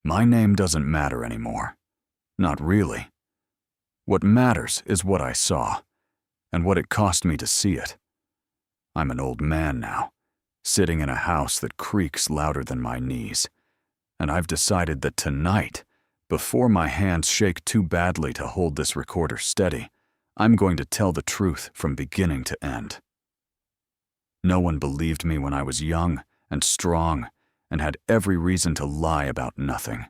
My name doesn't matter anymore. Not really. What matters is what I saw, and what it cost me to see it. I'm an old man now, sitting in a house that creaks louder than my knees, and I've decided that tonight, before my hands shake too badly to hold this recorder steady, I'm going to tell the truth from beginning to end. No one believed me when I was young and strong and had every reason to lie about nothing.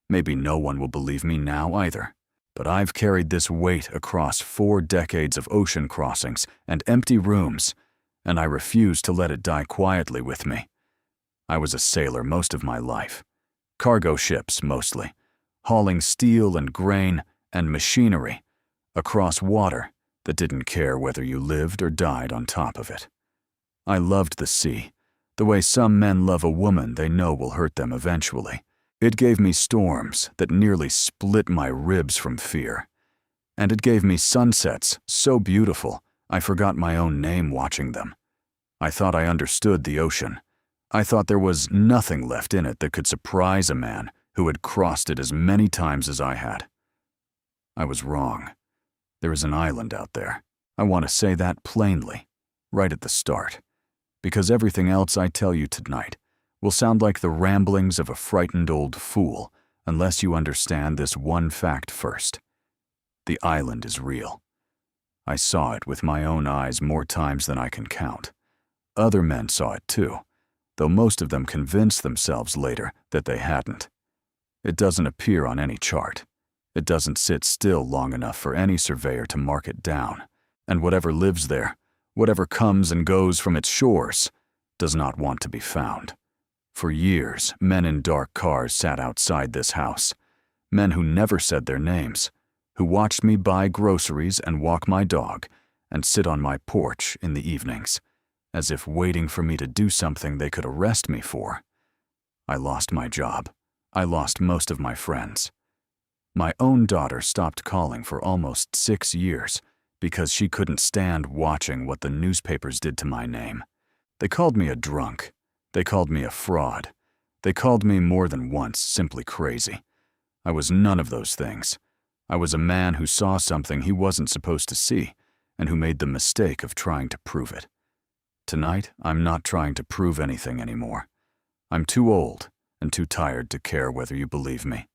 Maybe no one will believe me now either, but I've carried this weight across 4 decades of ocean crossings and empty rooms, and I refuse to let it die quietly with me. I was a sailor most of my life, cargo ships mostly, hauling steel and grain and machinery across water that didn't care whether you lived or died on top of it. I loved the sea, the way some men love a woman they know will hurt them eventually. It gave me storms that nearly split my ribs from fear. And it gave me sunsets so beautiful I forgot my own name watching them. I thought I understood the ocean. I thought there was nothing left in it that could surprise a man who had crossed it as many times as I had. I was wrong. There is an island out there. I want to say that plainly, right at the start, because everything else I tell you tonight will sound like the ramblings of a frightened old fool unless you understand this one fact first. The island is real. I saw it with my own eyes more times than I can count. Other men saw it too, though most of them convinced themselves later that they hadn't. It doesn't appear on any chart. It doesn't sit still long enough for any surveyor to mark it down, and whatever lives there, whatever comes and goes from its shores, does not want to be found. For years, men in dark cars sat outside this house, men who never said their names, who watched me buy groceries and walk my dog and sit on my porch in the evenings, as if waiting for me to do something they could arrest me for. I lost my job. I lost most of my friends. My own daughter stopped calling for almost 6 years because she couldn't stand watching what the newspapers did to my name. They called me a drunk. They called me a fraud. They called me more than once simply crazy. I was none of those things. I was a man who saw something he wasn't supposed to see and who made the mistake of trying to prove it. Tonight, I'm not trying to prove anything anymore. I'm too old and too tired to care whether you believe me.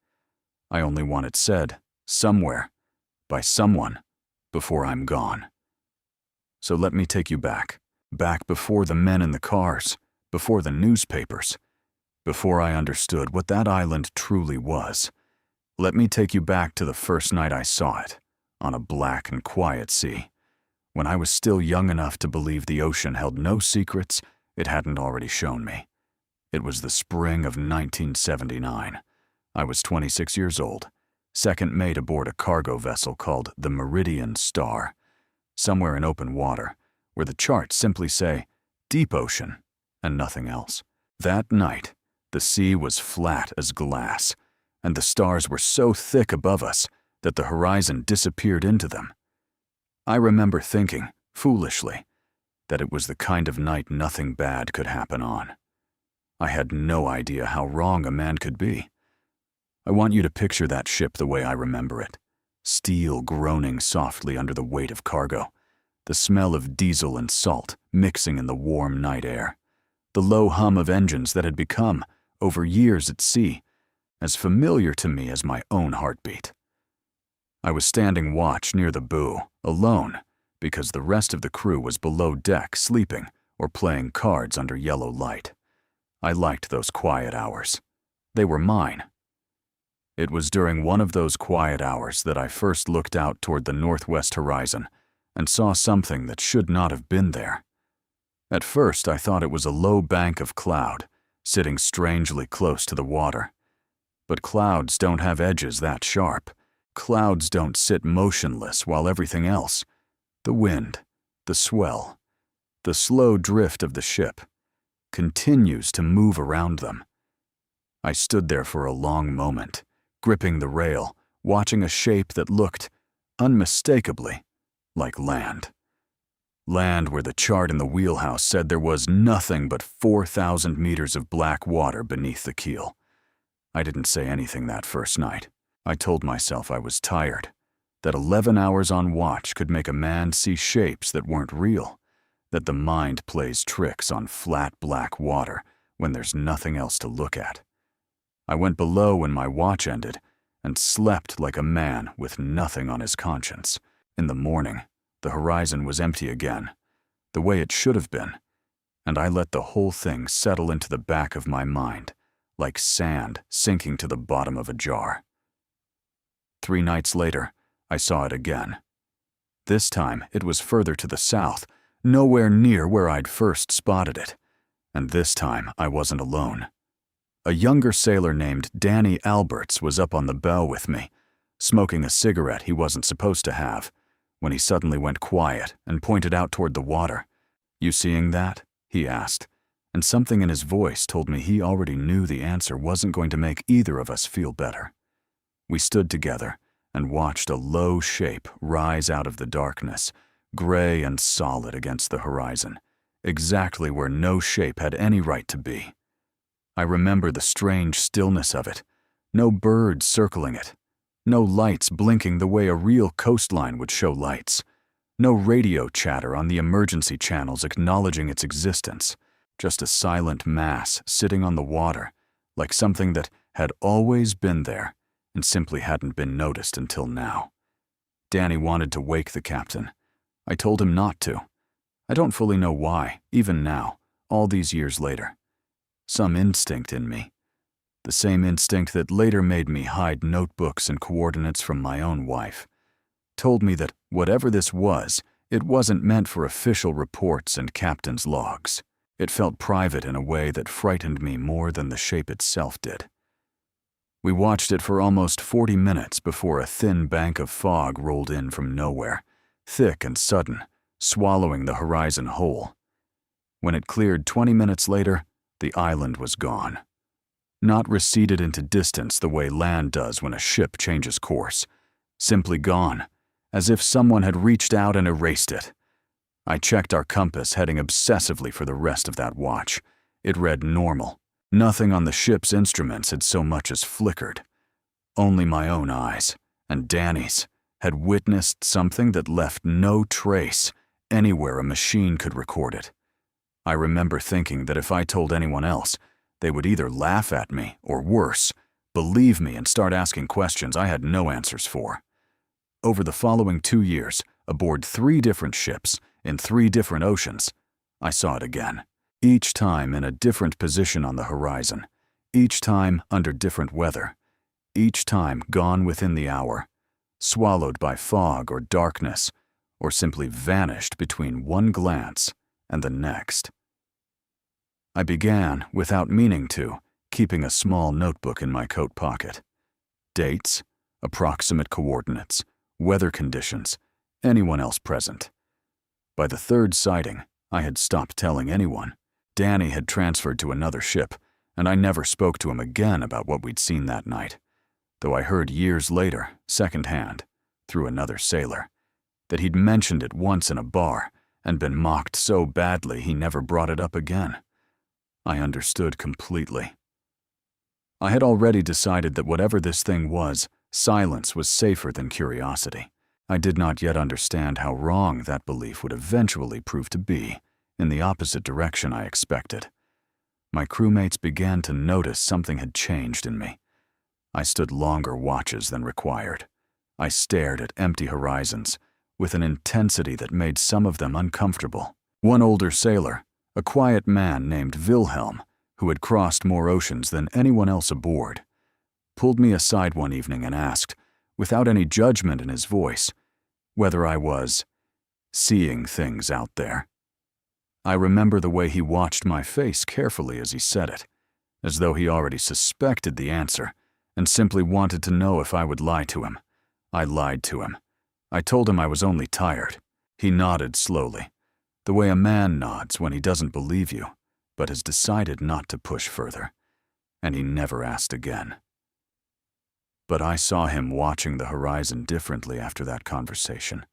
I only want it said, somewhere, by someone, before I'm gone. So let me take you back before the men in the cars, before the newspapers, before I understood what that island truly was. Let me take you back to the first night I saw it, on a black and quiet sea, when I was still young enough to believe the ocean held no secrets it hadn't already shown me. It was the spring of 1979. I was 26 years old, second mate aboard a cargo vessel called the Meridian Star, somewhere in open water, where the charts simply say, deep ocean, and nothing else. That night, the sea was flat as glass, and the stars were so thick above us that the horizon disappeared into them. I remember thinking, foolishly, that it was the kind of night nothing bad could happen on. I had no idea how wrong a man could be. I want you to picture that ship the way I remember it. Steel groaning softly under the weight of cargo, the smell of diesel and salt mixing in the warm night air, the low hum of engines that had become, over years at sea, as familiar to me as my own heartbeat. I was standing watch near the bow, alone, because the rest of the crew was below deck sleeping or playing cards under yellow light. I liked those quiet hours. They were mine. It was during one of those quiet hours that I first looked out toward the northwest horizon and saw something that should not have been there. At first, I thought it was a low bank of cloud, sitting strangely close to the water. But clouds don't have edges that sharp. Clouds don't sit motionless while everything else, the wind, the swell, the slow drift of the ship, continues to move around them. I stood there for a long moment, gripping the rail, watching a shape that looked, unmistakably, like land. Land where the chart in the wheelhouse said there was nothing but 4,000 meters of black water beneath the keel. I didn't say anything that first night. I told myself I was tired, that 11 hours on watch could make a man see shapes that weren't real, that the mind plays tricks on flat black water when there's nothing else to look at. I went below when my watch ended and slept like a man with nothing on his conscience. In the morning, the horizon was empty again, the way it should have been, and I let the whole thing settle into the back of my mind, like sand sinking to the bottom of a jar. 3 nights later, I saw it again. This time, it was further to the south, nowhere near where I'd first spotted it. And this time, I wasn't alone. A younger sailor named Danny Alberts was up on the bow with me, smoking a cigarette he wasn't supposed to have, when he suddenly went quiet and pointed out toward the water. "You seeing that?" he asked, and something in his voice told me he already knew the answer wasn't going to make either of us feel better. We stood together and watched a low shape rise out of the darkness, gray and solid against the horizon, exactly where no shape had any right to be. I remember the strange stillness of it, no birds circling it, no lights blinking the way a real coastline would show lights, no radio chatter on the emergency channels acknowledging its existence, just a silent mass sitting on the water, like something that had always been there and simply hadn't been noticed until now. Danny wanted to wake the captain. I told him not to. I don't fully know why, even now, all these years later. Some instinct in me. The same instinct that later made me hide notebooks and coordinates from my own wife. Told me that whatever this was, it wasn't meant for official reports and captain's logs. It felt private in a way that frightened me more than the shape itself did. We watched it for almost 40 minutes before a thin bank of fog rolled in from nowhere, thick and sudden, swallowing the horizon whole. When it cleared 20 minutes later, the island was gone. Not receded into distance the way land does when a ship changes course. Simply gone, as if someone had reached out and erased it. I checked our compass, heading obsessively for the rest of that watch. It read normal. Nothing on the ship's instruments had so much as flickered. Only my own eyes, and Danny's, had witnessed something that left no trace anywhere a machine could record it. I remember thinking that if I told anyone else, they would either laugh at me or, worse, believe me and start asking questions I had no answers for. Over the following 2 years, aboard 3 different ships, in 3 different oceans, I saw it again. Each time in a different position on the horizon, each time under different weather, each time gone within the hour, swallowed by fog or darkness, or simply vanished between one glance and the next. I began, without meaning to, keeping a small notebook in my coat pocket. Dates, approximate coordinates, weather conditions, anyone else present. By the 3rd sighting, I had stopped telling anyone. Danny had transferred to another ship, and I never spoke to him again about what we'd seen that night, though I heard years later, secondhand, through another sailor, that he'd mentioned it once in a bar and been mocked so badly he never brought it up again. I understood completely. I had already decided that whatever this thing was, silence was safer than curiosity. I did not yet understand how wrong that belief would eventually prove to be, in the opposite direction I expected. My crewmates began to notice something had changed in me. I stood longer watches than required. I stared at empty horizons, with an intensity that made some of them uncomfortable. One older sailor, a quiet man named Wilhelm, who had crossed more oceans than anyone else aboard, pulled me aside one evening and asked, without any judgment in his voice, whether I was seeing things out there. I remember the way he watched my face carefully as he said it, as though he already suspected the answer and simply wanted to know if I would lie to him. I lied to him. I told him I was only tired. He nodded slowly, the way a man nods when he doesn't believe you, but has decided not to push further, and he never asked again. But I saw him watching the horizon differently after that conversation,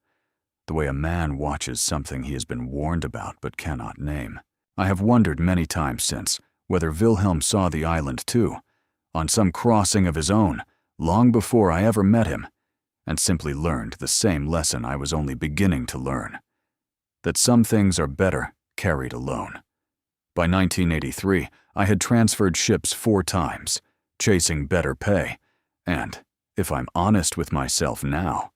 the way a man watches something he has been warned about but cannot name. I have wondered many times since whether Wilhelm saw the island too, on some crossing of his own, long before I ever met him, and simply learned the same lesson I was only beginning to learn, that some things are better carried alone. By 1983, I had transferred ships 4 times, chasing better pay, and, if I'm honest with myself now,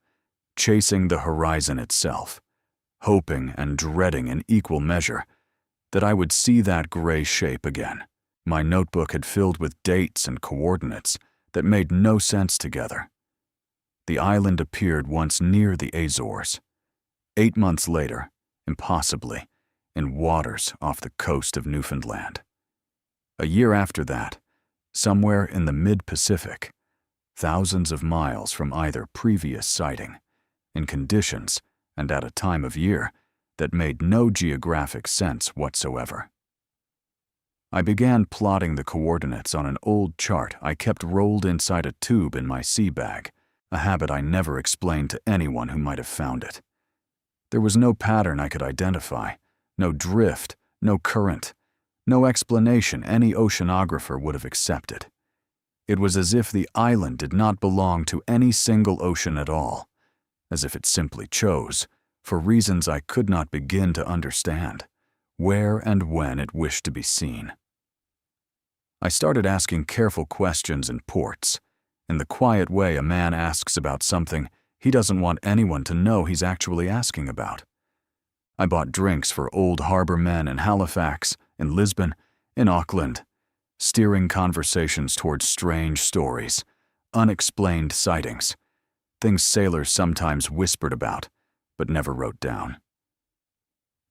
chasing the horizon itself, hoping and dreading in equal measure that I would see that gray shape again. My notebook had filled with dates and coordinates that made no sense together. The island appeared once near the Azores. 8 months later, impossibly, in waters off the coast of Newfoundland. A year after that, somewhere in the mid-Pacific, thousands of miles from either previous sighting, in conditions and at a time of year that made no geographic sense whatsoever. I began plotting the coordinates on an old chart I kept rolled inside a tube in my sea bag, a habit I never explained to anyone who might have found it. There was no pattern I could identify, no drift, no current, no explanation any oceanographer would have accepted. It was as if the island did not belong to any single ocean at all, as if it simply chose, for reasons I could not begin to understand, where and when it wished to be seen. I started asking careful questions in ports, in the quiet way a man asks about something he doesn't want anyone to know he's actually asking about. I bought drinks for old harbor men in Halifax, in Lisbon, in Auckland, steering conversations towards strange stories, unexplained sightings, things sailors sometimes whispered about, but never wrote down.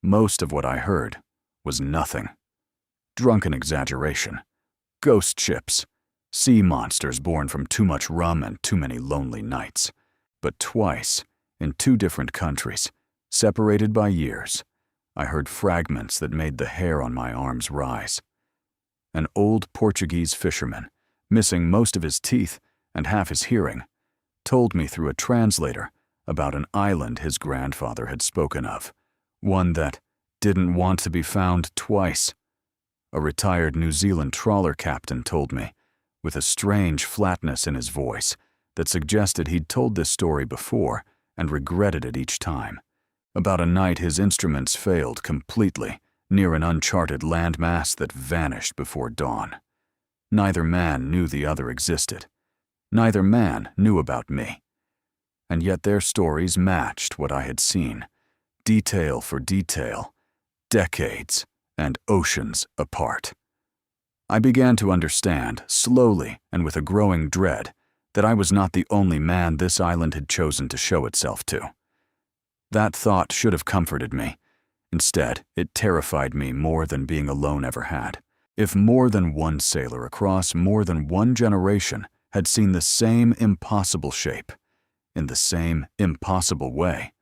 Most of what I heard was nothing. Drunken exaggeration, ghost ships, sea monsters born from too much rum and too many lonely nights. But twice, in 2 different countries, separated by years, I heard fragments that made the hair on my arms rise. An old Portuguese fisherman, missing most of his teeth and half his hearing, told me through a translator about an island his grandfather had spoken of, one that didn't want to be found twice. A retired New Zealand trawler captain told me, with a strange flatness in his voice that suggested he'd told this story before and regretted it each time, about a night his instruments failed completely near an uncharted landmass that vanished before dawn. Neither man knew the other existed. Neither man knew about me. And yet their stories matched what I had seen, detail for detail, decades and oceans apart. I began to understand, slowly and with a growing dread, that I was not the only man this island had chosen to show itself to. That thought should have comforted me. Instead, it terrified me more than being alone ever had. If more than one sailor across more than one generation had seen the same impossible shape, in the same impossible way,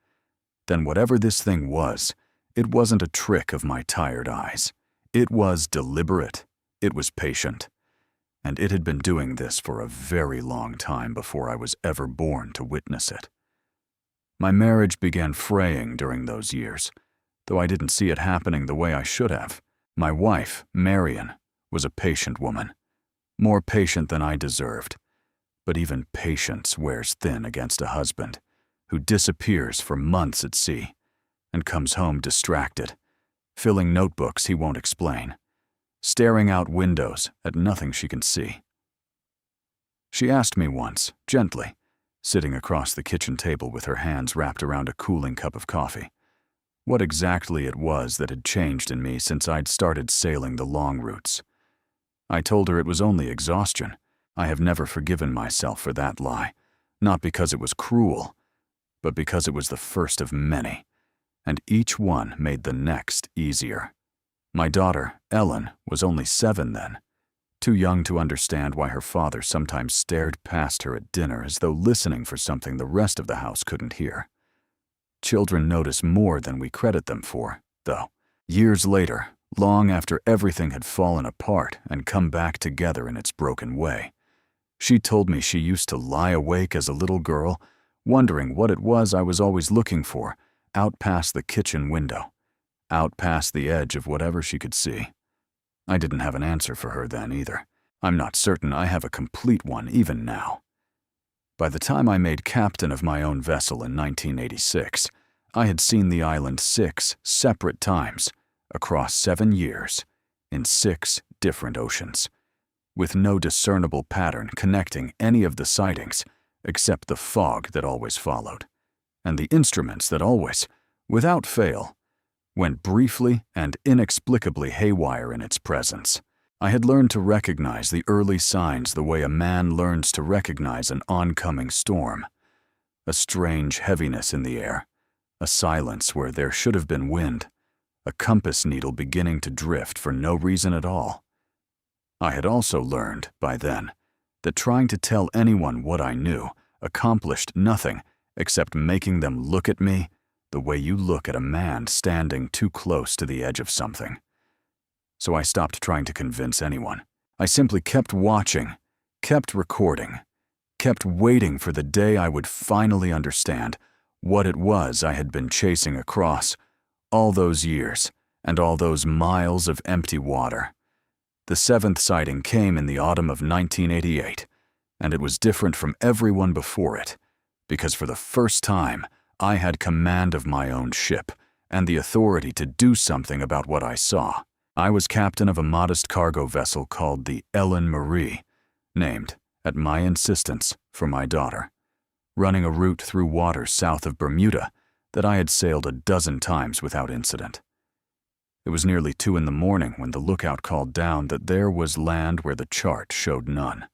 then whatever this thing was, it wasn't a trick of my tired eyes. It was deliberate. It was patient. And it had been doing this for a very long time before I was ever born to witness it. My marriage began fraying during those years, though I didn't see it happening the way I should have. My wife, Marion, was a patient woman, more patient than I deserved. But even patience wears thin against a husband who disappears for months at sea and comes home distracted, filling notebooks he won't explain, staring out windows at nothing she can see. She asked me once, gently, sitting across the kitchen table with her hands wrapped around a cooling cup of coffee, what exactly it was that had changed in me since I'd started sailing the long routes. I told her it was only exhaustion. I have never forgiven myself for that lie, not because it was cruel, but because it was the first of many, and each one made the next easier. My daughter, Ellen, was only 7 then, too young to understand why her father sometimes stared past her at dinner as though listening for something the rest of the house couldn't hear. Children notice more than we credit them for, though. Years later, long after everything had fallen apart and come back together in its broken way, she told me she used to lie awake as a little girl, wondering what it was I was always looking for, out past the kitchen window, out past the edge of whatever she could see. I didn't have an answer for her then either. I'm not certain I have a complete one even now. By the time I made captain of my own vessel in 1986, I had seen the island 6 separate times, across 7 years, in 6 different oceans, with no discernible pattern connecting any of the sightings except the fog that always followed, and the instruments that always, without fail, went briefly and inexplicably haywire in its presence. I had learned to recognize the early signs the way a man learns to recognize an oncoming storm. A strange heaviness in the air, a silence where there should have been wind, a compass needle beginning to drift for no reason at all. I had also learned, by then, that trying to tell anyone what I knew accomplished nothing except making them look at me the way you look at a man standing too close to the edge of something. So I stopped trying to convince anyone. I simply kept watching, kept recording, kept waiting for the day I would finally understand what it was I had been chasing across all those years and all those miles of empty water. The 7th sighting came in the autumn of 1988, and it was different from everyone before it, because for the first time I had command of my own ship and the authority to do something about what I saw. I was captain of a modest cargo vessel called the Ellen Marie, named, at my insistence, for my daughter, running a route through waters south of Bermuda that I had sailed a dozen times without incident. It was nearly 2 in the morning when the lookout called down that there was land where the chart showed none.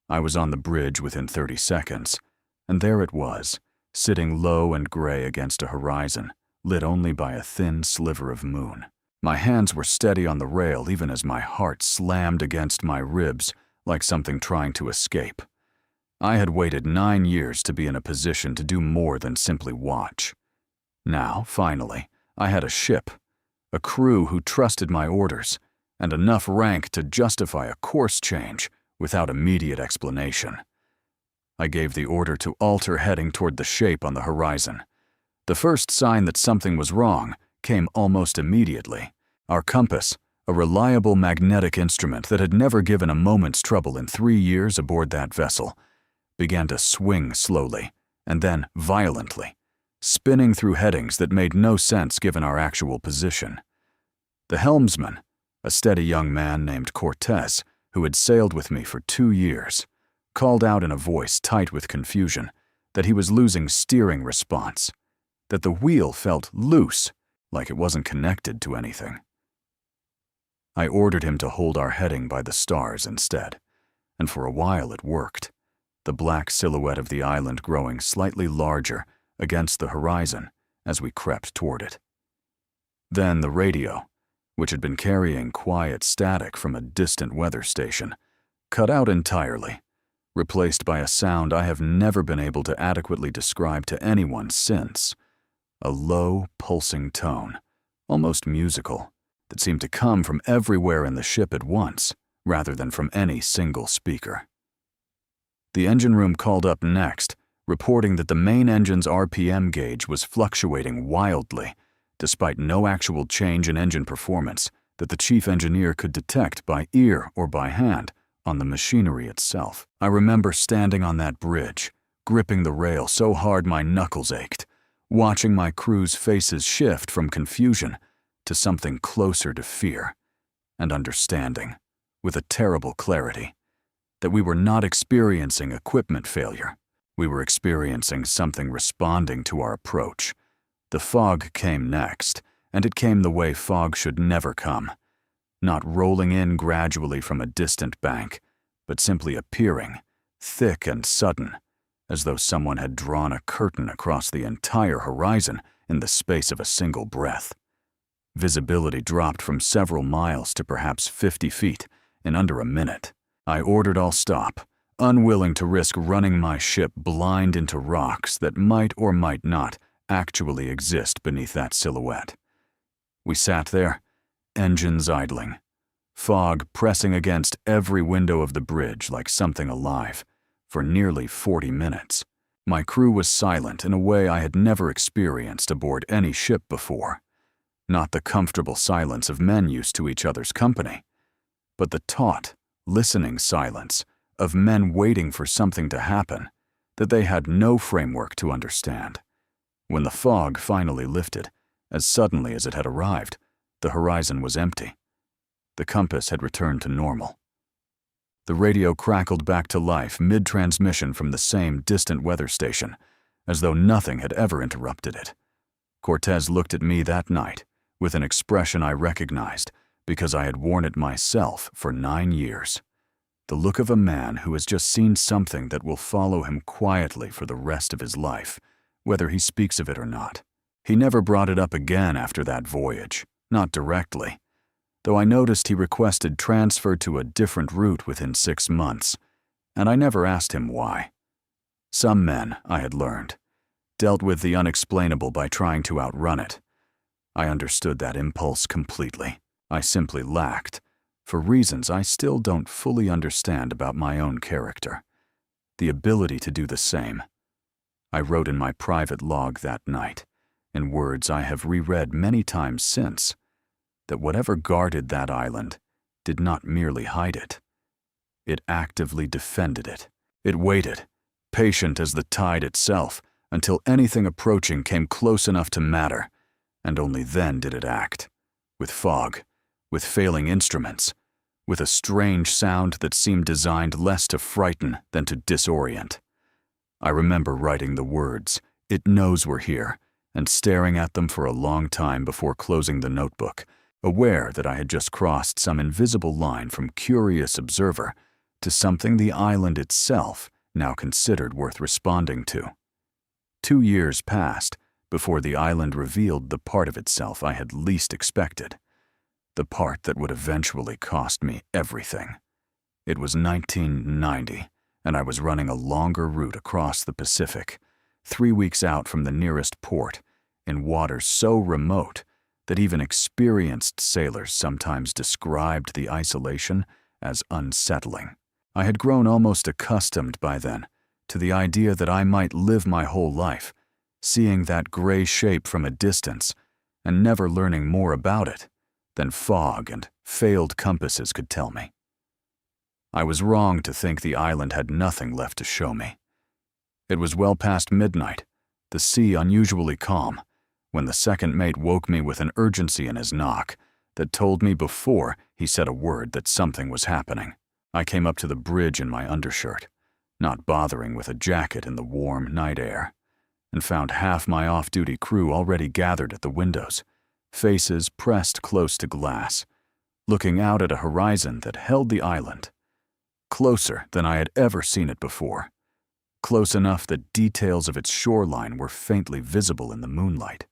I was on the bridge within 30 seconds, and there it was, sitting low and gray against a horizon, lit only by a thin sliver of moon. My hands were steady on the rail even as my heart slammed against my ribs like something trying to escape. I had waited 9 years to be in a position to do more than simply watch. Now, finally, I had a ship, a crew who trusted my orders, and enough rank to justify a course change without immediate explanation. I gave the order to alter heading toward the shape on the horizon. The first sign that something was wrong came almost immediately. Our compass, a reliable magnetic instrument that had never given a moment's trouble in 3 years aboard that vessel, began to swing slowly, and then violently, spinning through headings that made no sense given our actual position. The helmsman, a steady young man named Cortez, who had sailed with me for 2 years, called out in a voice tight with confusion that he was losing steering response, that the wheel felt loose, like it wasn't connected to anything. I ordered him to hold our heading by the stars instead, and for a while it worked, the black silhouette of the island growing slightly larger against the horizon as we crept toward it. Then the radio, which had been carrying quiet static from a distant weather station, cut out entirely, replaced by a sound I have never been able to adequately describe to anyone since, a low, pulsing tone, almost musical, that seemed to come from everywhere in the ship at once, rather than from any single speaker. The engine room called up next, reporting that the main engine's RPM gauge was fluctuating wildly, despite no actual change in engine performance that the chief engineer could detect by ear or by hand on the machinery itself. I remember standing on that bridge, gripping the rail so hard my knuckles ached, watching my crew's faces shift from confusion to something closer to fear, and understanding, with a terrible clarity, that we were not experiencing equipment failure. We were experiencing something responding to our approach. The fog came next, and it came the way fog should never come, not rolling in gradually from a distant bank, but simply appearing, thick and sudden, as though someone had drawn a curtain across the entire horizon in the space of a single breath. Visibility dropped from several miles to perhaps 50 feet in under a minute. I ordered all stop, unwilling to risk running my ship blind into rocks that might or might not actually exist beneath that silhouette. We sat there, engines idling, fog pressing against every window of the bridge like something alive, for nearly 40 minutes. My crew was silent in a way I had never experienced aboard any ship before. Not the comfortable silence of men used to each other's company, but the taut, listening silence of men waiting for something to happen that they had no framework to understand. When the fog finally lifted, as suddenly as it had arrived, the horizon was empty. The compass had returned to normal. The radio crackled back to life mid-transmission from the same distant weather station, as though nothing had ever interrupted it. Cortez looked at me that night with an expression I recognized because I had worn it myself for 9 years. The look of a man who has just seen something that will follow him quietly for the rest of his life, whether he speaks of it or not. He never brought it up again after that voyage, not directly, though I noticed he requested transfer to a different route within 6 months, and I never asked him why. Some men, I had learned, dealt with the unexplainable by trying to outrun it. I understood that impulse completely. I simply lacked, for reasons I still don't fully understand about my own character, the ability to do the same. I wrote in my private log that night, in words I have reread many times since, that whatever guarded that island did not merely hide it. It actively defended it. It waited, patient as the tide itself, until anything approaching came close enough to matter, and only then did it act, with fog, with failing instruments, with a strange sound that seemed designed less to frighten than to disorient. I remember writing the words, "It knows we're here," and staring at them for a long time before closing the notebook, aware that I had just crossed some invisible line from curious observer to something the island itself now considered worth responding to. 2 years passed before the island revealed the part of itself I had least expected, the part that would eventually cost me everything. It was 1990, and I was running a longer route across the Pacific, 3 weeks out from the nearest port, in waters so remote that even experienced sailors sometimes described the isolation as unsettling. I had grown almost accustomed by then to the idea that I might live my whole life, seeing that gray shape from a distance and never learning more about it than fog and failed compasses could tell me. I was wrong to think the island had nothing left to show me. It was well past midnight, the sea unusually calm, when the second mate woke me with an urgency in his knock that told me before he said a word that something was happening. I came up to the bridge in my undershirt, not bothering with a jacket in the warm night air, and found half my off-duty crew already gathered at the windows, faces pressed close to glass, looking out at a horizon that held the island, closer than I had ever seen it before, close enough that details of its shoreline were faintly visible in the moonlight.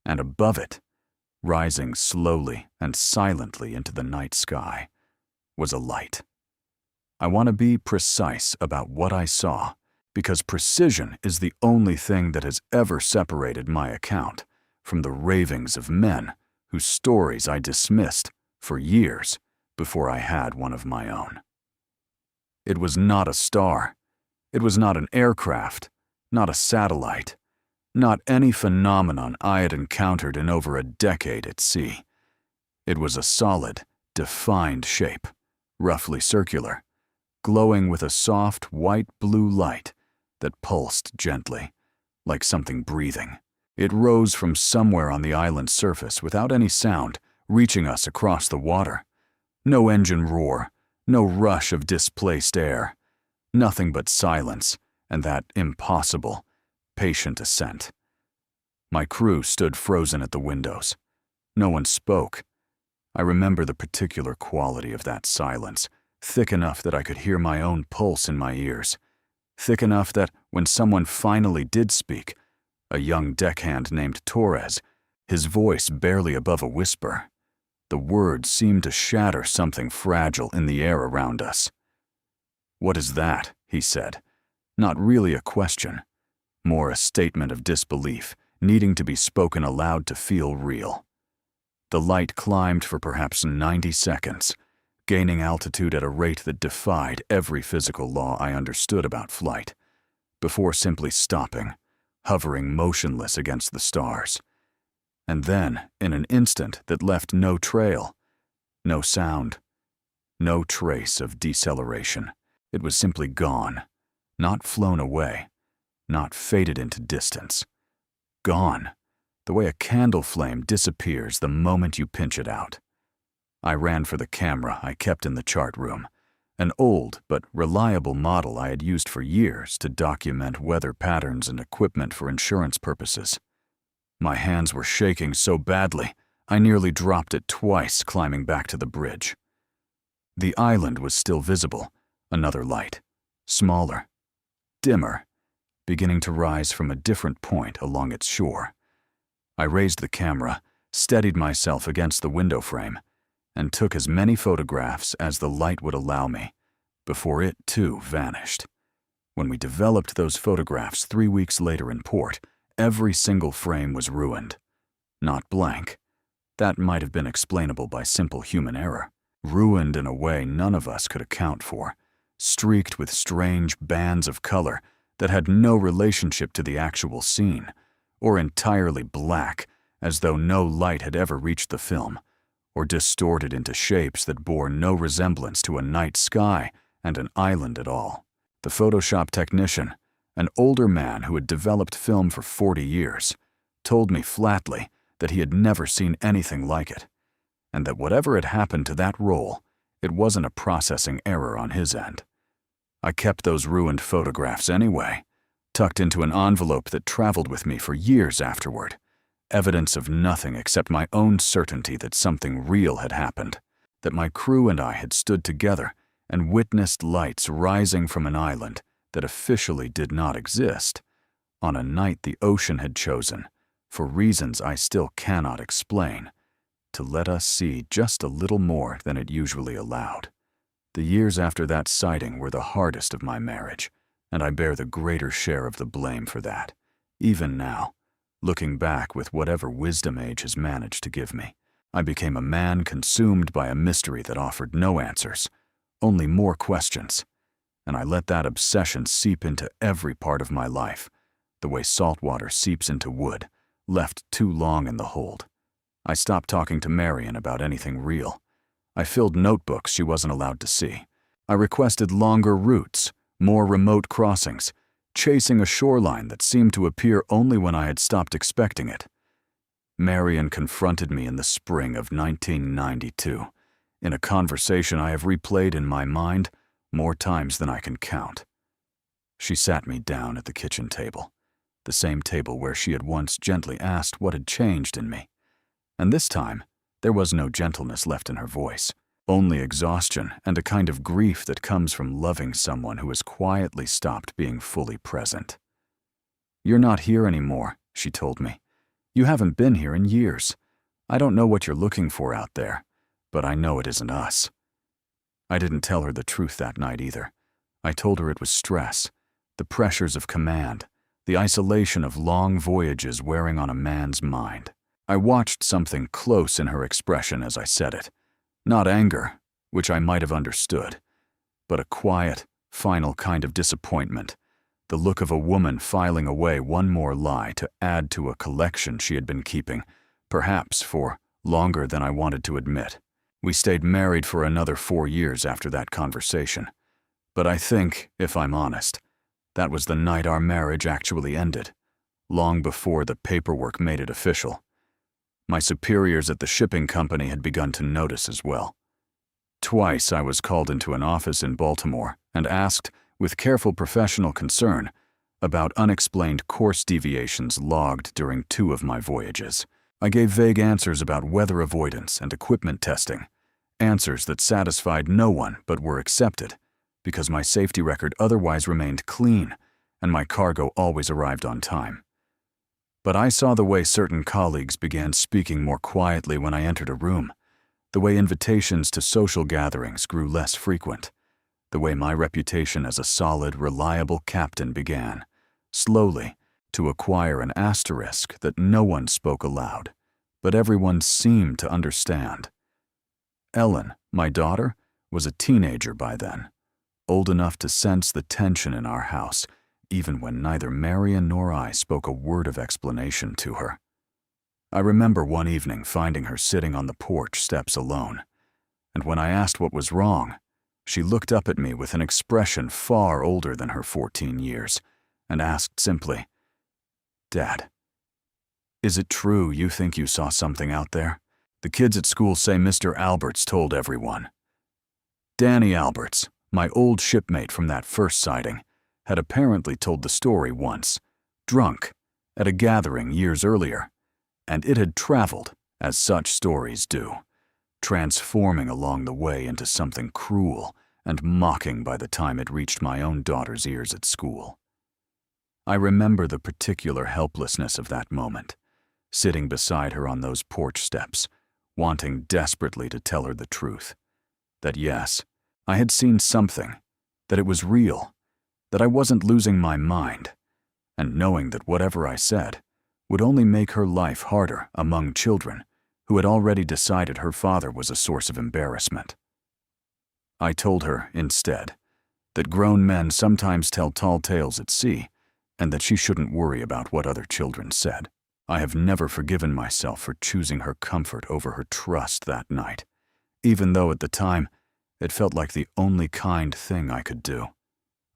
And above it, rising slowly and silently into the night sky, was a light. I want to be precise about what I saw, because precision is the only thing that has ever separated my account from the ravings of men whose stories I dismissed for years before I had one of my own. It was not a star. It was not an aircraft, not a satellite, not any phenomenon I had encountered in over a decade at sea. It was a solid, defined shape, roughly circular, glowing with a soft white-blue light that pulsed gently, like something breathing. It rose from somewhere on the island's surface without any sound, reaching us across the water. No engine roar, no rush of displaced air, nothing but silence and that impossible, patient ascent. My crew stood frozen at the windows. No one spoke. I remember the particular quality of that silence, thick enough that I could hear my own pulse in my ears, thick enough that when someone finally did speak, a young deckhand named Torres, his voice barely above a whisper, the words seemed to shatter something fragile in the air around us. "What is that?" he said, not really a question, more a statement of disbelief, needing to be spoken aloud to feel real. The light climbed for perhaps 90 seconds, gaining altitude at a rate that defied every physical law I understood about flight, before simply stopping, hovering motionless against the stars. And then, in an instant that left no trail, no sound, No trace of deceleration. It was simply gone, not flown away, not faded into distance. Gone, the way a candle flame disappears the moment you pinch it out. I ran for the camera I kept in the chart room, an old but reliable model I had used for years to document weather patterns and equipment for insurance purposes. My hands were shaking so badly, I nearly dropped it twice climbing back to the bridge. The island was still visible, another light, smaller, dimmer, beginning to rise from a different point along its shore. I raised the camera, steadied myself against the window frame, and took as many photographs as the light would allow me, before it too vanished. When we developed those photographs 3 weeks later in port, every single frame was ruined. Not blank. That might have been explainable by simple human error. Ruined in a way none of us could account for, streaked with strange bands of color that had no relationship to the actual scene, or entirely black, as though no light had ever reached the film, or distorted into shapes that bore no resemblance to a night sky and an island at all. The Photoshop technician, an older man who had developed film for 40 years, told me flatly that he had never seen anything like it, and that whatever had happened to that roll, it wasn't a processing error on his end. I kept those ruined photographs anyway, tucked into an envelope that traveled with me for years afterward, evidence of nothing except my own certainty that something real had happened, that my crew and I had stood together and witnessed lights rising from an island that officially did not exist, on a night the ocean had chosen, for reasons I still cannot explain, to let us see just a little more than it usually allowed. The years after that sighting were the hardest of my marriage, and I bear the greater share of the blame for that, even now. Looking back with whatever wisdom age has managed to give me, I became a man consumed by a mystery that offered no answers, only more questions, and I let that obsession seep into every part of my life, the way salt water seeps into wood, left too long in the hold. I stopped talking to Marion about anything real. I filled notebooks she wasn't allowed to see. I requested longer routes, more remote crossings, chasing a shoreline that seemed to appear only when I had stopped expecting it. Marion confronted me in the spring of 1992, in a conversation I have replayed in my mind more times than I can count. She sat me down at the kitchen table, the same table where she had once gently asked what had changed in me. And this time, there was no gentleness left in her voice, only exhaustion and a kind of grief that comes from loving someone who has quietly stopped being fully present. "You're not here anymore," she told me. "You haven't been here in years. I don't know what you're looking for out there, but I know it isn't us." I didn't tell her the truth that night either. I told her it was stress, the pressures of command, the isolation of long voyages wearing on a man's mind. I watched something close in her expression as I said it. Not anger, which I might have understood, but a quiet, final kind of disappointment, the look of a woman filing away one more lie to add to a collection she had been keeping, perhaps for longer than I wanted to admit. We stayed married for another 4 years after that conversation, but I think, if I'm honest, that was the night our marriage actually ended, long before the paperwork made it official. My superiors at the shipping company had begun to notice as well. Twice I was called into an office in Baltimore and asked, with careful professional concern, about unexplained course deviations logged during 2 of my voyages. I gave vague answers about weather avoidance and equipment testing, answers that satisfied no one but were accepted, because my safety record otherwise remained clean and my cargo always arrived on time. But I saw the way certain colleagues began speaking more quietly when I entered a room, the way invitations to social gatherings grew less frequent, the way my reputation as a solid, reliable captain began, slowly, to acquire an asterisk that no one spoke aloud, but everyone seemed to understand. Ellen, my daughter, was a teenager by then, old enough to sense the tension in our house, even when neither Marion nor I spoke a word of explanation to her. I remember one evening finding her sitting on the porch steps alone. And when I asked what was wrong, she looked up at me with an expression far older than her 14 years and asked simply, "Dad, is it true you think you saw something out there? The kids at school say Mr. Alberts told everyone." Danny Alberts, my old shipmate from that first sighting, had apparently told the story once, drunk, at a gathering years earlier, and it had traveled, as such stories do, transforming along the way into something cruel and mocking by the time it reached my own daughter's ears at school. I remember the particular helplessness of that moment, sitting beside her on those porch steps, wanting desperately to tell her the truth. That yes, I had seen something, that it was real, that I wasn't losing my mind, and knowing that whatever I said would only make her life harder among children who had already decided her father was a source of embarrassment. I told her, instead, that grown men sometimes tell tall tales at sea, and that she shouldn't worry about what other children said. I have never forgiven myself for choosing her comfort over her trust that night, even though at the time it felt like the only kind thing I could do.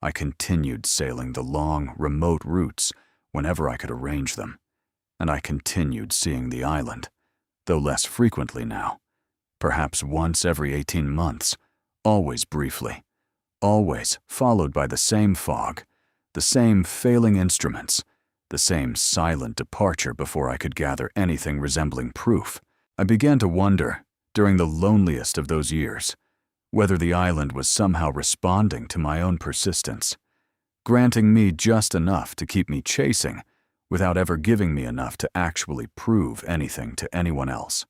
I continued sailing the long, remote routes whenever I could arrange them, and I continued seeing the island, though less frequently now, perhaps once every 18 months, always briefly, always followed by the same fog, the same failing instruments, the same silent departure before I could gather anything resembling proof. I began to wonder, during the loneliest of those years, whether the island was somehow responding to my own persistence, granting me just enough to keep me chasing without ever giving me enough to actually prove anything to anyone else.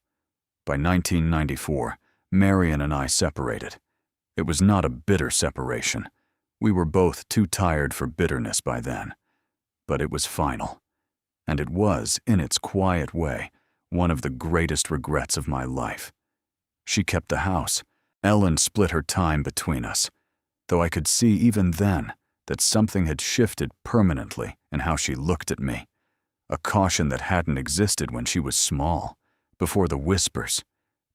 By 1994, Marion and I separated. It was not a bitter separation. We were both too tired for bitterness by then. But it was final. And it was, in its quiet way, one of the greatest regrets of my life. She kept the house. Ellen split her time between us, though I could see even then that something had shifted permanently in how she looked at me, a caution that hadn't existed when she was small, before the whispers,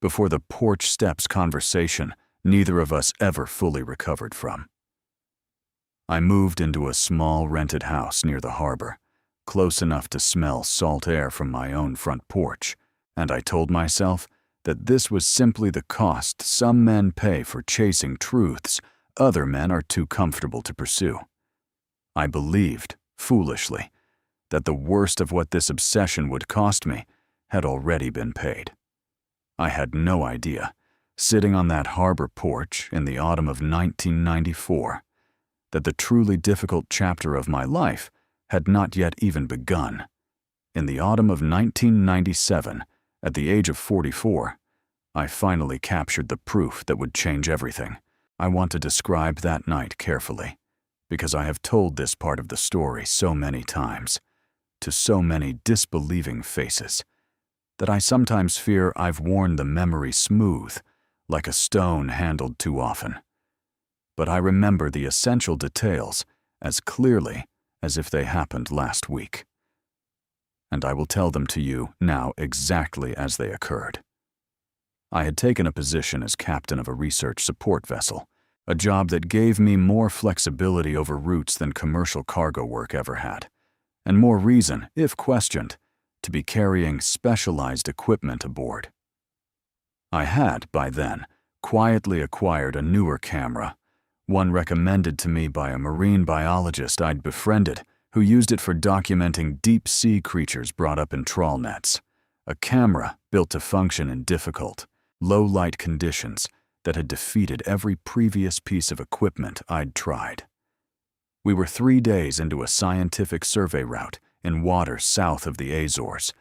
before the porch steps conversation neither of us ever fully recovered from. I moved into a small rented house near the harbor, close enough to smell salt air from my own front porch, and I told myself that this was simply the cost some men pay for chasing truths other men are too comfortable to pursue. I believed, foolishly, that the worst of what this obsession would cost me had already been paid. I had no idea, sitting on that harbor porch in the autumn of 1994, that the truly difficult chapter of my life had not yet even begun. In the autumn of 1997, at the age of 44, I finally captured the proof that would change everything. I want to describe that night carefully, because I have told this part of the story so many times, to so many disbelieving faces, that I sometimes fear I've worn the memory smooth, like a stone handled too often. But I remember the essential details as clearly as if they happened last week. And I will tell them to you now exactly as they occurred. I had taken a position as captain of a research support vessel, a job that gave me more flexibility over routes than commercial cargo work ever had, and more reason, if questioned, to be carrying specialized equipment aboard. I had, by then, quietly acquired a newer camera, one recommended to me by a marine biologist I'd befriended who used it for documenting deep-sea creatures brought up in trawl nets, a camera built to function in difficult, low-light conditions that had defeated every previous piece of equipment I'd tried. We were 3 days into a scientific survey route in waters south of the Azores,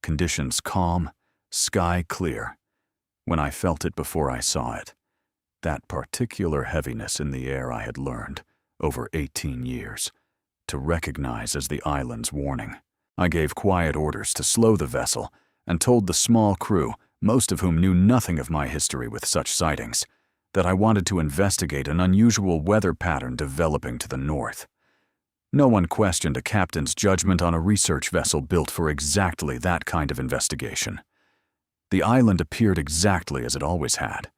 conditions calm, sky clear, when I felt it before I saw it, that particular heaviness in the air I had learned, over 18 years, to recognize as the island's warning. I gave quiet orders to slow the vessel and told the small crew, most of whom knew nothing of my history with such sightings, that I wanted to investigate an unusual weather pattern developing to the north. No one questioned a captain's judgment on a research vessel built for exactly that kind of investigation. The island appeared exactly as it always had,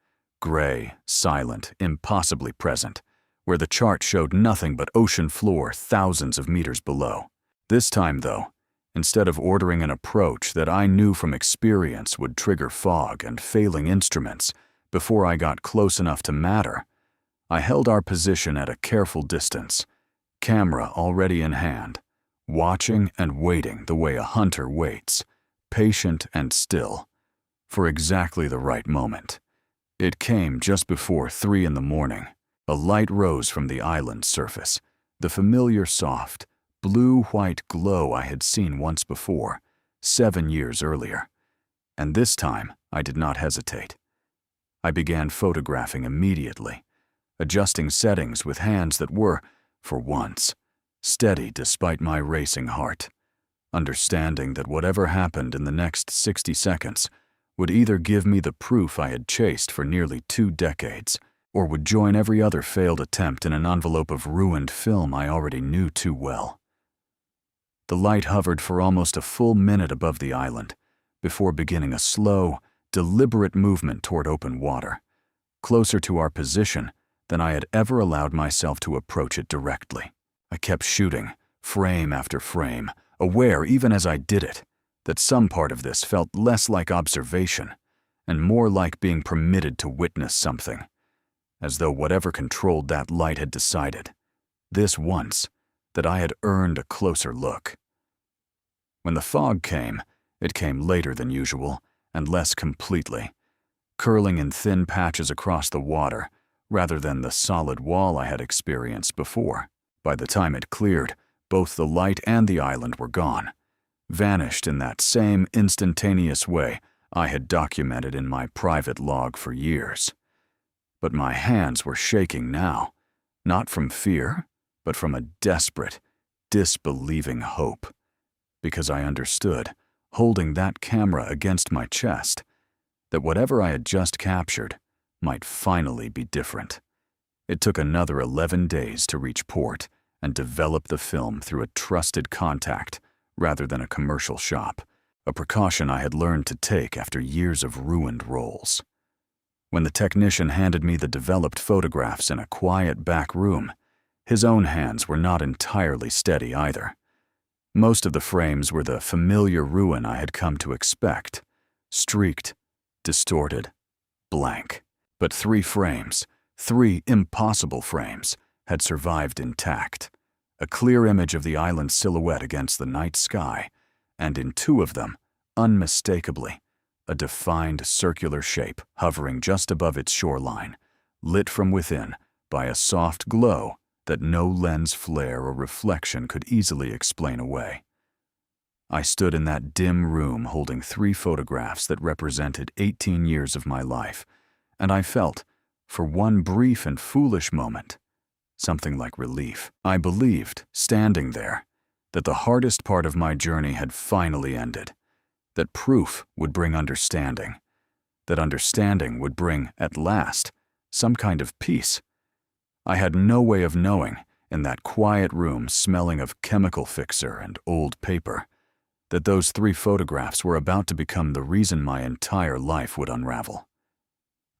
Gray, silent, impossibly present, where the chart showed nothing but ocean floor thousands of meters below. This time, though, instead of ordering an approach that I knew from experience would trigger fog and failing instruments before I got close enough to matter, I held our position at a careful distance, camera already in hand, watching and waiting the way a hunter waits, patient and still, for exactly the right moment. It came just before 3 in the morning. A light rose from the island's surface, the familiar soft, blue-white glow I had seen once before, 7 years earlier. And this time, I did not hesitate. I began photographing immediately, adjusting settings with hands that were, for once, steady despite my racing heart, understanding that whatever happened in the next 60 seconds would either give me the proof I had chased for nearly 2 decades, or would join every other failed attempt in an envelope of ruined film I already knew too well. The light hovered for almost a full minute above the island, before beginning a slow, deliberate movement toward open water, closer to our position than I had ever allowed myself to approach it directly. I kept shooting, frame after frame, aware even as I did it, that some part of this felt less like observation and more like being permitted to witness something, as though whatever controlled that light had decided, this once, that I had earned a closer look. When the fog came, it came later than usual and less completely, curling in thin patches across the water rather than the solid wall I had experienced before. By the time it cleared, both the light and the island were gone, vanished in that same instantaneous way I had documented in my private log for years. But my hands were shaking now, not from fear, but from a desperate, disbelieving hope, because I understood, holding that camera against my chest, that whatever I had just captured might finally be different. It took another 11 days to reach port and develop the film through a trusted contact rather than a commercial shop, a precaution I had learned to take after years of ruined rolls. When the technician handed me the developed photographs in a quiet back room, his own hands were not entirely steady either. Most of the frames were the familiar ruin I had come to expect, streaked, distorted, blank. But 3 frames, 3 impossible frames, had survived intact, a clear image of the island's silhouette against the night sky, and in 2 of them, unmistakably, a defined circular shape hovering just above its shoreline, lit from within by a soft glow that no lens flare or reflection could easily explain away. I stood in that dim room holding 3 photographs that represented 18 years of my life, and I felt, for one brief and foolish moment, something like relief. I believed, standing there, that the hardest part of my journey had finally ended, that proof would bring understanding, that understanding would bring, at last, some kind of peace. I had no way of knowing, in that quiet room smelling of chemical fixer and old paper, that those 3 photographs were about to become the reason my entire life would unravel.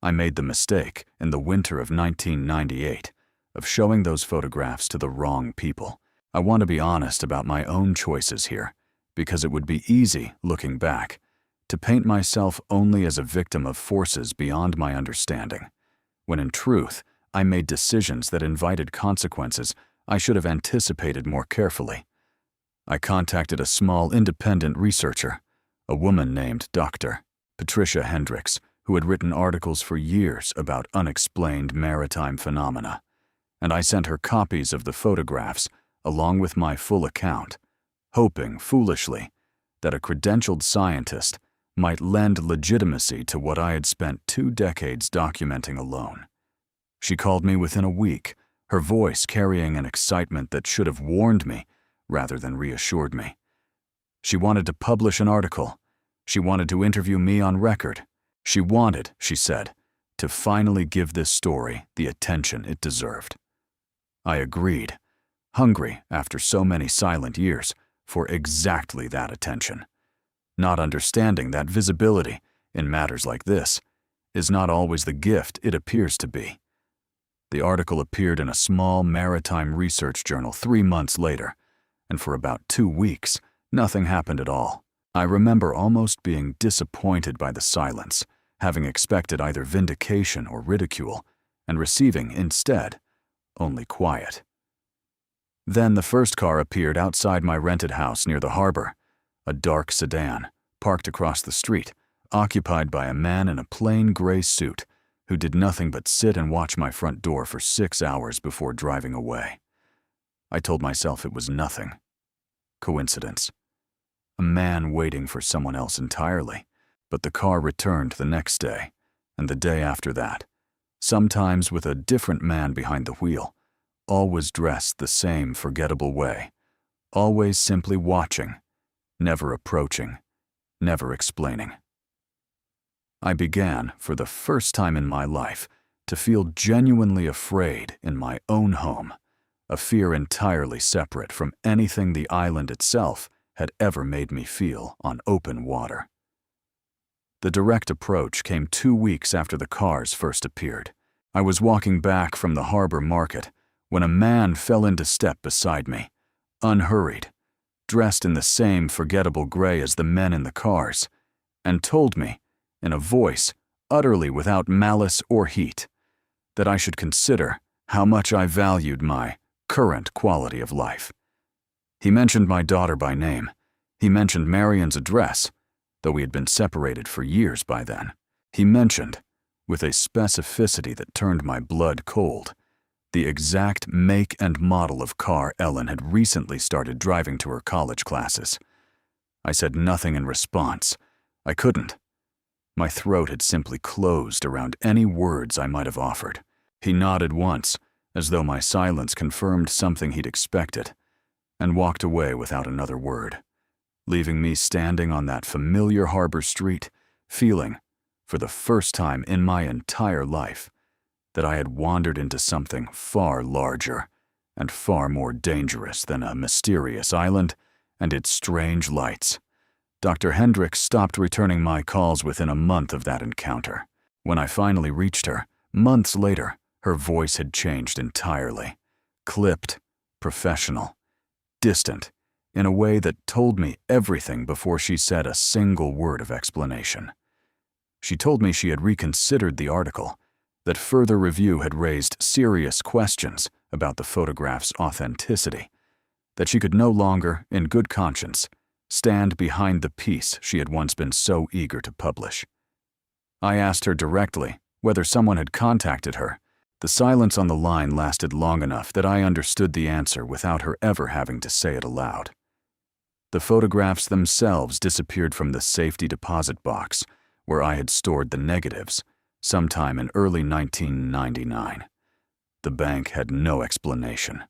I made the mistake, in the winter of 1998, of showing those photographs to the wrong people. I want to be honest about my own choices here, because it would be easy, looking back, to paint myself only as a victim of forces beyond my understanding, when in truth, I made decisions that invited consequences I should have anticipated more carefully. I contacted a small independent researcher, a woman named Dr. Patricia Hendricks, who had written articles for years about unexplained maritime phenomena, and I sent her copies of the photographs along with my full account, hoping, foolishly, that a credentialed scientist might lend legitimacy to what I had spent 2 decades documenting alone. She called me within a week, her voice carrying an excitement that should have warned me rather than reassured me. She wanted to publish an article. She wanted to interview me on record. She wanted, she said, to finally give this story the attention it deserved. I agreed, hungry after so many silent years for exactly that attention, not understanding that visibility, in matters like this, is not always the gift it appears to be. The article appeared in a small maritime research journal 3 months later, and for about 2 weeks, nothing happened at all. I remember almost being disappointed by the silence, having expected either vindication or ridicule, and receiving, instead, only quiet. Then the first car appeared outside my rented house near the harbor, a dark sedan, parked across the street, occupied by a man in a plain gray suit who did nothing but sit and watch my front door for 6 hours before driving away. I told myself it was nothing. Coincidence. A man waiting for someone else entirely, but the car returned the next day, and the day after that, sometimes with a different man behind the wheel, always dressed the same forgettable way, always simply watching, never approaching, never explaining. I began, for the first time in my life, to feel genuinely afraid in my own home, a fear entirely separate from anything the island itself had ever made me feel on open water. The direct approach came 2 weeks after the cars first appeared. I was walking back from the harbor market when a man fell into step beside me, unhurried, dressed in the same forgettable gray as the men in the cars, and told me, in a voice utterly without malice or heat, that I should consider how much I valued my current quality of life. He mentioned my daughter by name. He mentioned Marion's address, though we had been separated for years by then. He mentioned, with a specificity that turned my blood cold, the exact make and model of car Ellen had recently started driving to her college classes. I said nothing in response. I couldn't. My throat had simply closed around any words I might have offered. He nodded once, as though my silence confirmed something he'd expected, and walked away without another word, leaving me standing on that familiar harbor street, feeling, for the first time in my entire life, that I had wandered into something far larger and far more dangerous than a mysterious island and its strange lights. Dr. Hendricks stopped returning my calls within a month of that encounter. When I finally reached her, months later, her voice had changed entirely. Clipped, professional, distant, in a way that told me everything before she said a single word of explanation. She told me she had reconsidered the article, that further review had raised serious questions about the photograph's authenticity, that she could no longer, in good conscience, stand behind the piece she had once been so eager to publish. I asked her directly whether someone had contacted her. The silence on the line lasted long enough that I understood the answer without her ever having to say it aloud. The photographs themselves disappeared from the safety deposit box where I had stored the negatives sometime in early 1999. The bank had no explanation.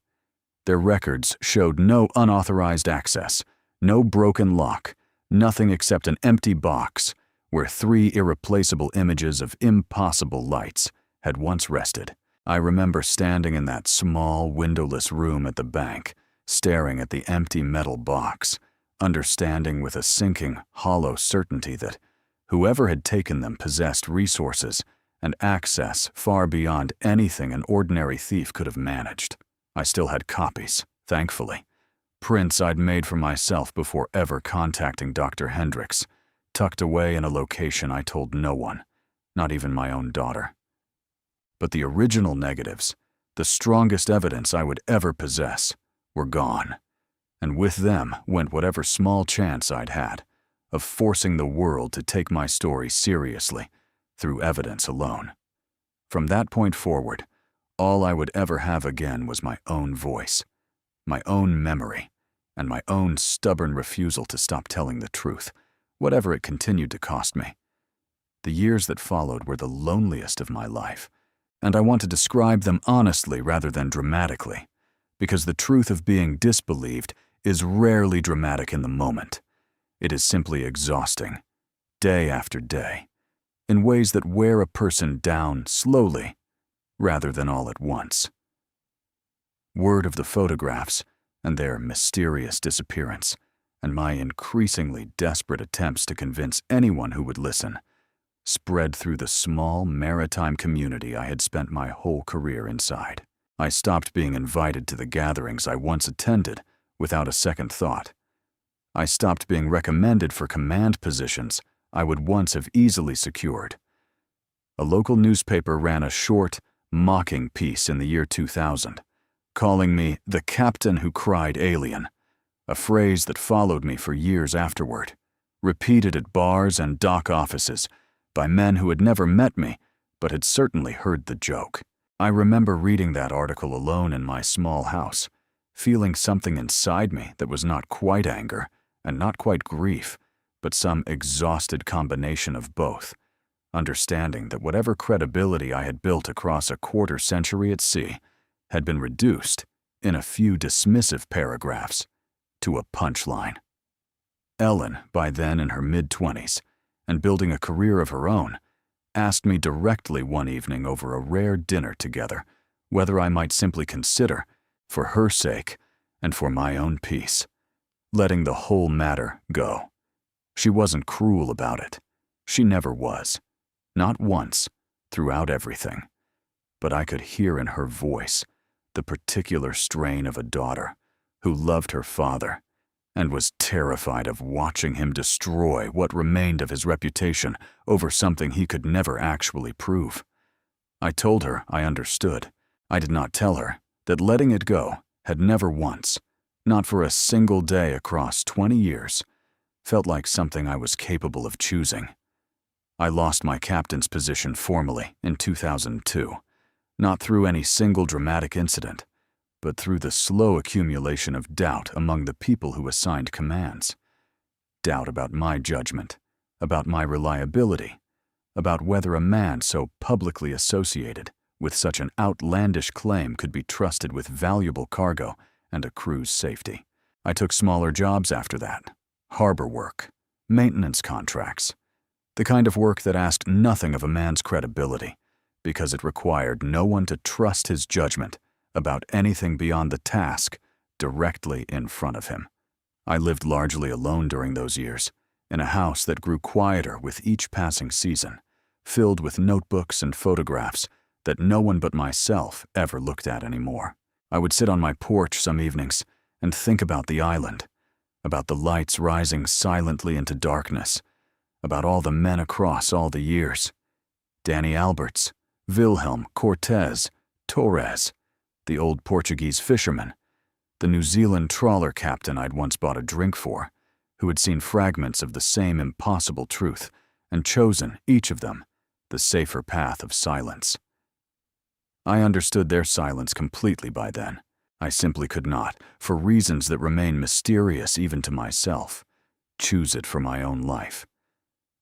Their records showed no unauthorized access, no broken lock, nothing except an empty box where 3 irreplaceable images of impossible lights had once rested. I remember standing in that small, windowless room at the bank, staring at the empty metal box, understanding with a sinking, hollow certainty that whoever had taken them possessed resources and access far beyond anything an ordinary thief could have managed. I still had copies, thankfully. Prints I'd made for myself before ever contacting Dr. Hendricks, tucked away in a location I told no one, not even my own daughter. But the original negatives, the strongest evidence I would ever possess, were gone, and with them went whatever small chance I'd had of forcing the world to take my story seriously through evidence alone. From that point forward, all I would ever have again was my own voice, my own memory, and my own stubborn refusal to stop telling the truth, whatever it continued to cost me. The years that followed were the loneliest of my life, and I want to describe them honestly rather than dramatically, because the truth of being disbelieved is rarely dramatic in the moment. It is simply exhausting, day after day, in ways that wear a person down slowly rather than all at once. Word of the photographs and their mysterious disappearance, and my increasingly desperate attempts to convince anyone who would listen, spread through the small maritime community I had spent my whole career inside. I stopped being invited to the gatherings I once attended without a second thought. I stopped being recommended for command positions I would once have easily secured. A local newspaper ran a short, mocking piece in the year 2000, calling me the captain who cried alien, a phrase that followed me for years afterward, repeated at bars and dock offices by men who had never met me but had certainly heard the joke. I remember reading that article alone in my small house, feeling something inside me that was not quite anger and not quite grief, but some exhausted combination of both, understanding that whatever credibility I had built across a quarter-century at sea had been reduced, in a few dismissive paragraphs, to a punchline. Ellen, by then in her mid-20s, and building a career of her own, asked me directly one evening over a rare dinner together whether I might simply consider, for her sake and for my own peace, letting the whole matter go. She wasn't cruel about it. She never was. Not once, throughout everything. But I could hear in her voice the particular strain of a daughter who loved her father and was terrified of watching him destroy what remained of his reputation over something he could never actually prove. I told her I understood. I did not tell her that letting it go had never once, not for a single day across 20 years, felt like something I was capable of choosing. I lost my captain's position formally in 2002, not through any single dramatic incident, but through the slow accumulation of doubt among the people who assigned commands. Doubt about my judgment, about my reliability, about whether a man so publicly associated with such an outlandish claim could be trusted with valuable cargo and a crew's safety. I took smaller jobs after that, harbor work, maintenance contracts, the kind of work that asked nothing of a man's credibility, because it required no one to trust his judgment about anything beyond the task directly in front of him. I lived largely alone during those years, in a house that grew quieter with each passing season, filled with notebooks and photographs that no one but myself ever looked at anymore. I would sit on my porch some evenings and think about the island, about the lights rising silently into darkness, about all the men across all the years. Danny Alberts, Wilhelm, Cortez, Torres, the old Portuguese fisherman, the New Zealand trawler captain I'd once bought a drink for, who had seen fragments of the same impossible truth and chosen, each of them, the safer path of silence. I understood their silence completely by then. I simply could not, for reasons that remain mysterious even to myself, choose it for my own life.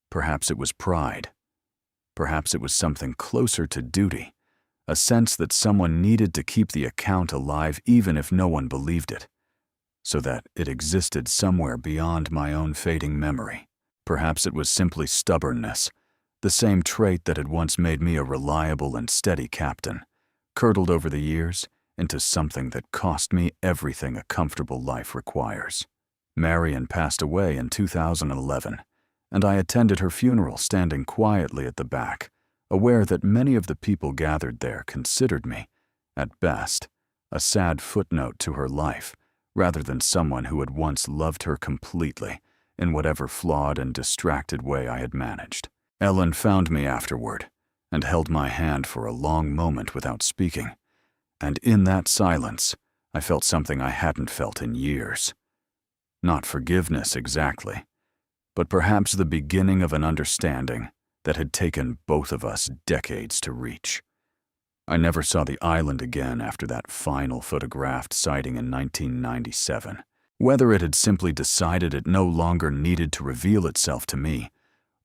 Perhaps it was pride. Perhaps it was something closer to duty, a sense that someone needed to keep the account alive even if no one believed it, so that it existed somewhere beyond my own fading memory. Perhaps it was simply stubbornness, the same trait that had once made me a reliable and steady captain, curdled over the years into something that cost me everything a comfortable life requires. Marion passed away in 2011, and I attended her funeral standing quietly at the back, aware that many of the people gathered there considered me, at best, a sad footnote to her life, rather than someone who had once loved her completely, in whatever flawed and distracted way I had managed. Ellen found me afterward, and held my hand for a long moment without speaking, and in that silence, I felt something I hadn't felt in years. Not forgiveness exactly, but perhaps the beginning of an understanding that had taken both of us decades to reach. I never saw the island again after that final photographed sighting in 1997. Whether it had simply decided it no longer needed to reveal itself to me,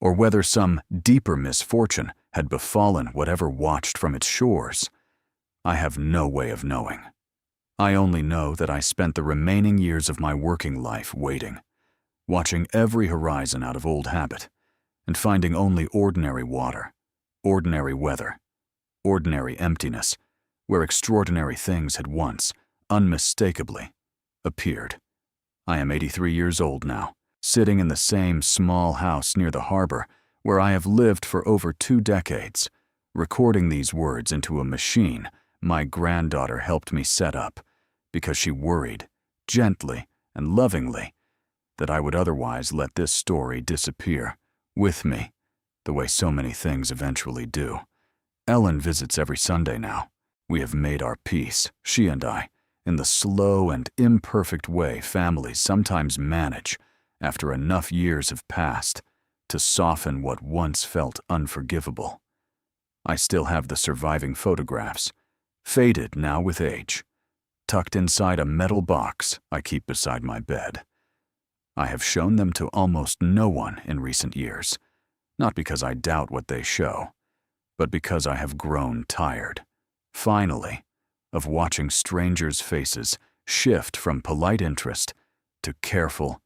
or whether some deeper misfortune had befallen whatever watched from its shores, I have no way of knowing. I only know that I spent the remaining years of my working life waiting, watching every horizon out of old habit, and finding only ordinary water, ordinary weather, ordinary emptiness, where extraordinary things had once, unmistakably, appeared. I am 83 years old now, sitting in the same small house near the harbor where I have lived for over 2 decades, recording these words into a machine my granddaughter helped me set up because she worried, gently and lovingly, that I would otherwise let this story disappear with me, the way so many things eventually do. Ellen visits every Sunday now. We have made our peace, she and I, in the slow and imperfect way families sometimes manage after enough years have passed to soften what once felt unforgivable. I still have the surviving photographs, faded now with age, tucked inside a metal box I keep beside my bed. I have shown them to almost no one in recent years, not because I doubt what they show, but because I have grown tired, finally, of watching strangers' faces shift from polite interest to careful,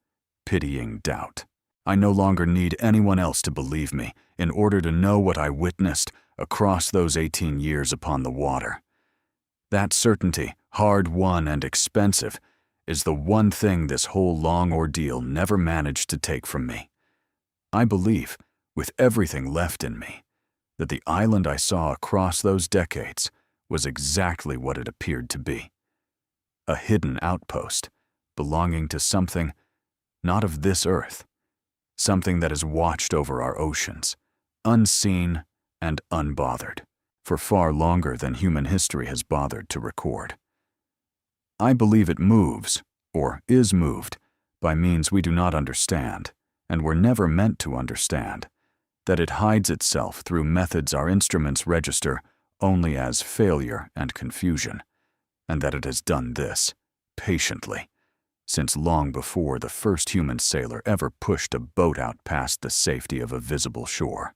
pitying doubt. I no longer need anyone else to believe me in order to know what I witnessed across those 18 years upon the water. That certainty, hard-won and expensive, is the one thing this whole long ordeal never managed to take from me. I believe, with everything left in me, that the island I saw across those decades was exactly what it appeared to be. A hidden outpost, belonging to something not of this earth, something that has watched over our oceans, unseen and unbothered, for far longer than human history has bothered to record. I believe it moves, or is moved, by means we do not understand, and were never meant to understand, that it hides itself through methods our instruments register only as failure and confusion, and that it has done this, patiently, since long before the first human sailor ever pushed a boat out past the safety of a visible shore.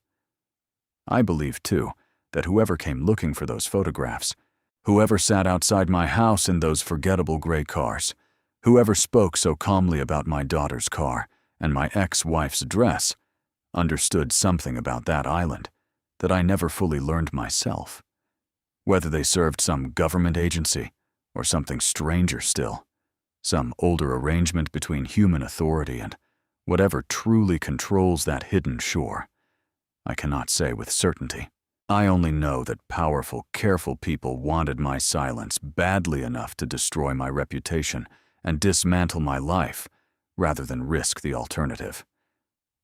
I believe, too, that whoever came looking for those photographs, whoever sat outside my house in those forgettable gray cars, whoever spoke so calmly about my daughter's car and my ex-wife's dress, understood something about that island that I never fully learned myself. Whether they served some government agency or something stranger still, some older arrangement between human authority and whatever truly controls that hidden shore, I cannot say with certainty. I only know that powerful, careful people wanted my silence badly enough to destroy my reputation and dismantle my life rather than risk the alternative.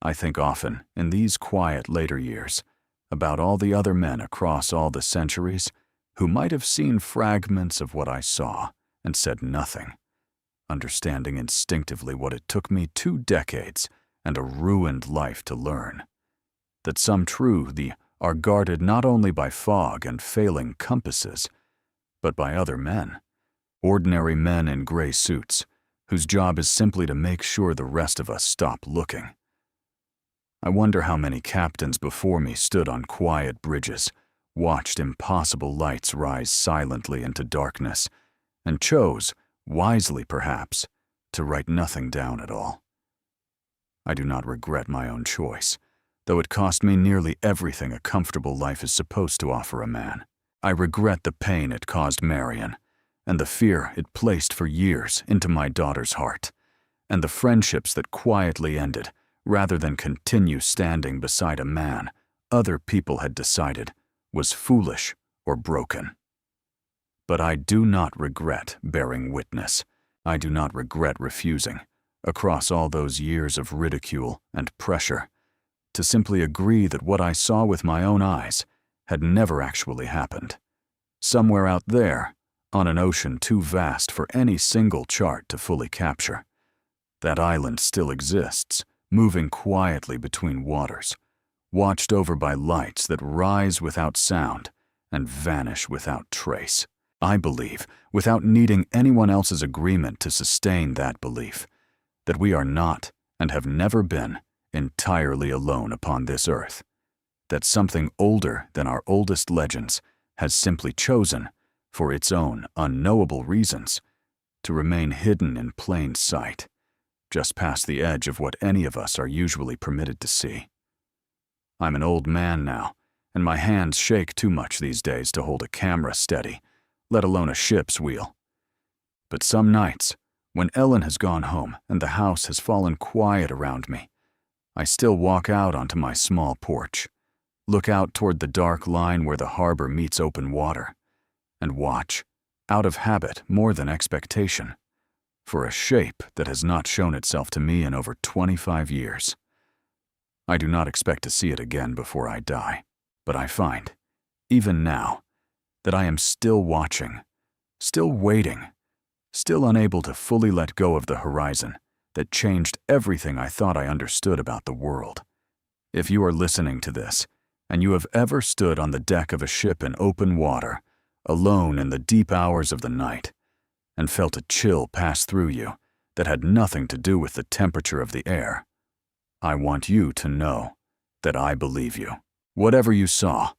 I think often, in these quiet later years, about all the other men across all the centuries who might have seen fragments of what I saw and said nothing, understanding instinctively what it took me 2 decades and a ruined life to learn. That some truths are guarded not only by fog and failing compasses, but by other men, ordinary men in gray suits, whose job is simply to make sure the rest of us stop looking. I wonder how many captains before me stood on quiet bridges, watched impossible lights rise silently into darkness, and chose, wisely perhaps, to write nothing down at all. I do not regret my own choice, though it cost me nearly everything a comfortable life is supposed to offer a man. I regret the pain it caused Marion, and the fear it placed for years into my daughter's heart, and the friendships that quietly ended rather than continue standing beside a man other people had decided was foolish or broken. But I do not regret bearing witness. I do not regret refusing, across all those years of ridicule and pressure, to simply agree that what I saw with my own eyes had never actually happened. Somewhere out there, on an ocean too vast for any single chart to fully capture, that island still exists, moving quietly between waters, watched over by lights that rise without sound and vanish without trace. I believe, without needing anyone else's agreement to sustain that belief, that we are not, and have never been, entirely alone upon this earth, that something older than our oldest legends has simply chosen, for its own unknowable reasons, to remain hidden in plain sight, just past the edge of what any of us are usually permitted to see. I'm an old man now, and my hands shake too much these days to hold a camera steady, let alone a ship's wheel. But some nights, when Ellen has gone home and the house has fallen quiet around me, I still walk out onto my small porch, look out toward the dark line where the harbor meets open water, and watch, out of habit more than expectation, for a shape that has not shown itself to me in over 25 years. I do not expect to see it again before I die, but I find, even now, that I am still watching, still waiting, still unable to fully let go of the horizon that changed everything I thought I understood about the world. If you are listening to this, and you have ever stood on the deck of a ship in open water, alone in the deep hours of the night, and felt a chill pass through you that had nothing to do with the temperature of the air, I want you to know that I believe you. Whatever you saw,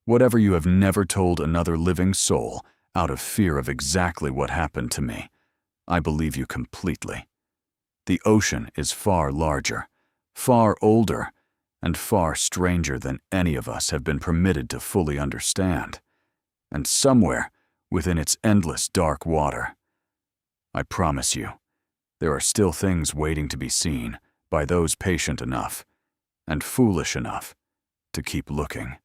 whatever you have never told another living soul out of fear of exactly what happened to me, I believe you completely. The ocean is far larger, far older, and far stranger than any of us have been permitted to fully understand. And somewhere within its endless dark water, I promise you, there are still things waiting to be seen by those patient enough and foolish enough to keep looking.